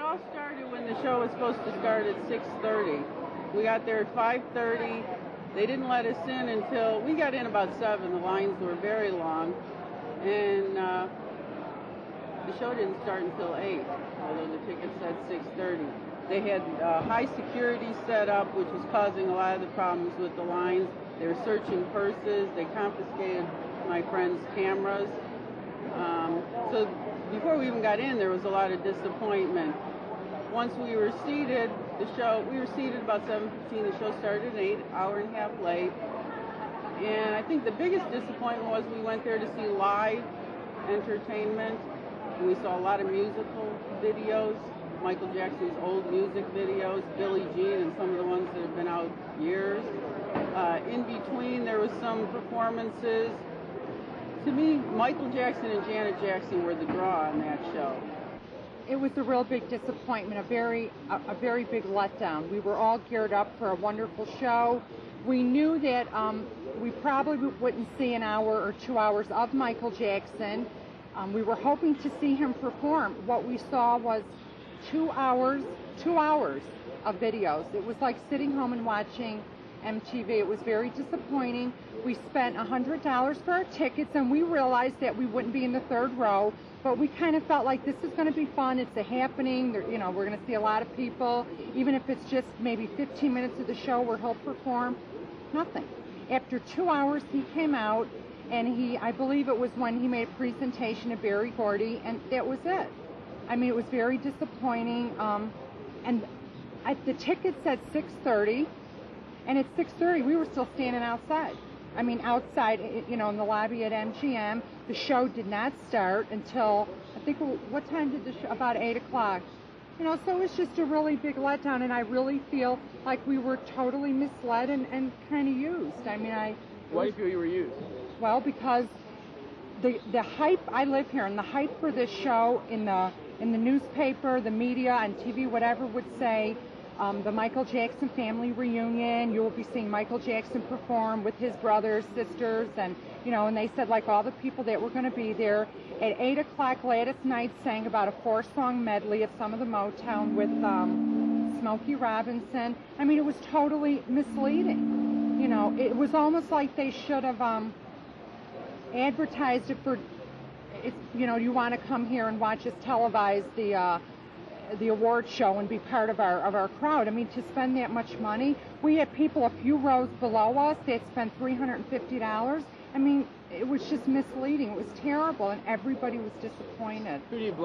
all started when the show was supposed to start at 6:30. We got there at 5:30. They didn't let us in until we got in about 7. The lines were very long, and the show didn't start until 8, although the ticket said 6:30. They had high security set up, which was causing a lot of the problems with the lines. They were searching purses. They confiscated my friend's cameras. So before we even got in, there was a lot of disappointment. Once we were seated, we were seated about 7:15. The show started at 8, hour and a half late. And I think the biggest disappointment was we went there to see live entertainment. And we saw a lot of musical videos, Michael Jackson's old music videos, Billie Jean, and some of the ones that have been out years. In between, there was some performances. To me, Michael Jackson and Janet Jackson were the draw on that show. It was a real big disappointment, a very big letdown. We were all geared up for a wonderful show. We knew that we probably wouldn't see an hour or 2 hours of Michael Jackson. We were hoping to see him perform. What we saw was 2 hours of videos. It was like sitting home and watching MTV. It was very disappointing. We spent $100 for our tickets, and we realized that we wouldn't be in the third row, but we kind of felt like this is going to be fun. It's a happening. We're going to see a lot of people, even if it's just maybe 15 minutes of the show where he'll perform. Nothing. After 2 hours, he came out, and I believe it was when he made a presentation to Berry Gordy, and that was it. I mean, it was very disappointing. The ticket said 6:30. And at 6:30, we were still standing outside. I mean, outside, in the lobby at MGM. The show did not start until, I think, what time did the show? About 8 o'clock. So it was just a really big letdown, and I really feel like we were totally misled and kind of used. I mean, Why do you feel you were used? Well, because the hype, I live here, and the hype for this show in the newspaper, the media, on TV, whatever would say, the Michael Jackson family reunion, you will be seeing Michael Jackson perform with his brothers, sisters, and they said like all the people that were going to be there. At 8 o'clock Gladys Knight sang about a 4-song medley of some of the Motown with Smokey Robinson. I mean, it was totally misleading. It was almost like they should have advertised it for, you want to come here and watch us televise the award show and be part of our crowd. I mean, to spend that much money. We had people a few rows below us that spent $350. I mean, it was just misleading. It was terrible, and everybody was disappointed. Who do you blame?